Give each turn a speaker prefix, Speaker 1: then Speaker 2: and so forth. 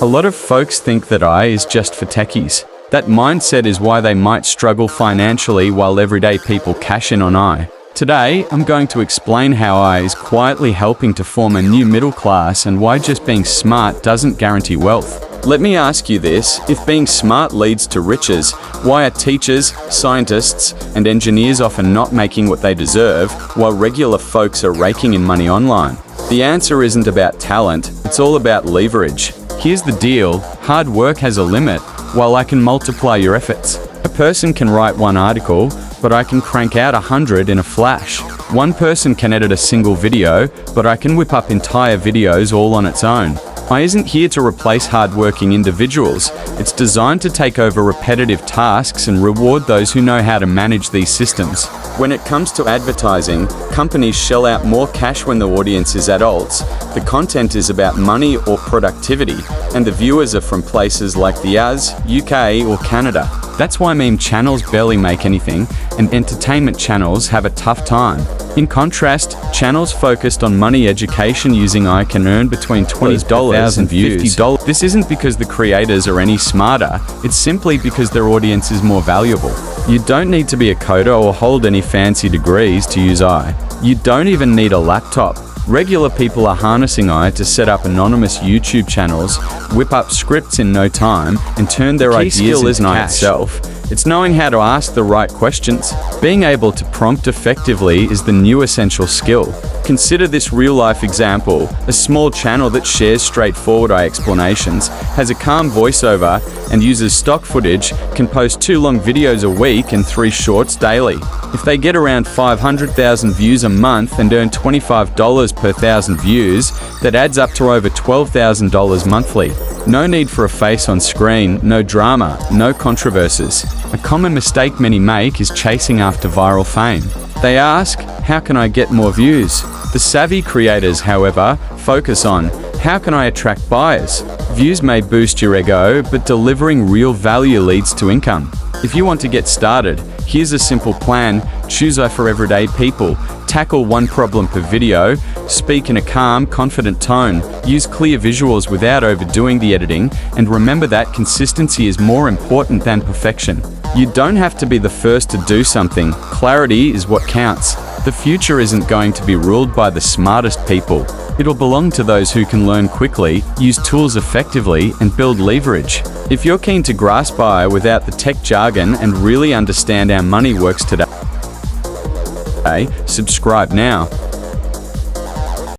Speaker 1: A lot of folks think that AI is just for techies. That mindset is why they might struggle financially while everyday people cash in on AI. Today, I'm going to explain how AI is quietly helping to form a new middle class and why just being smart doesn't guarantee wealth. Let me ask you this, if being smart leads to riches, why are teachers, scientists, and engineers often not making what they deserve, while regular folks are raking in money online? The answer isn't about talent, it's all about leverage. Here's the deal, hard work has a limit, while I can multiply your efforts. A person can write one article, but I can crank out 100 in a flash. One person can edit a single video, but I can whip up entire videos all on its own. AI isn't here to replace hard-working individuals. It's designed to take over repetitive tasks and reward those who know how to manage these systems. When it comes to advertising, companies shell out more cash when the audience is adults, the content is about money or productivity, and the viewers are from places like the US, UK, or Canada. That's why meme channels barely make anything, and entertainment channels have a tough time. In contrast, channels focused on money education using AI can earn between $20 and $50. This isn't because the creators are any smarter, it's simply because their audience is more valuable. You don't need to be a coder or hold any fancy degrees to use AI. You don't even need a laptop. Regular people are harnessing AI to set up anonymous YouTube channels, whip up scripts in no time, and turn their ideas into cash. Itself. It's knowing how to ask the right questions. Being able to prompt effectively is the new essential skill. Consider this real-life example. A small channel that shares straightforward AI explanations, has a calm voiceover, and uses stock footage can post 2 long videos a week and 3 shorts daily. If they get around 500,000 views a month and earn $25 per 1,000 views, that adds up to over $12,000 monthly. No need for a face on screen, no drama, no controversies. A common mistake many make is chasing after viral fame. They ask, how can I get more views? The savvy creators, however, focus on, how can I attract buyers? Views may boost your ego, but delivering real value leads to income. If you want to get started, here's a simple plan. Choose AI for everyday people. Tackle one problem per video. Speak in a calm, confident tone. Use clear visuals without overdoing the editing. And remember that consistency is more important than perfection. You don't have to be the first to do something. Clarity is what counts. The future isn't going to be ruled by the smartest people. It'll belong to those who can learn quickly, use tools effectively, and build leverage. If you're keen to grasp AI without the tech jargon and really understand how money works today, subscribe now.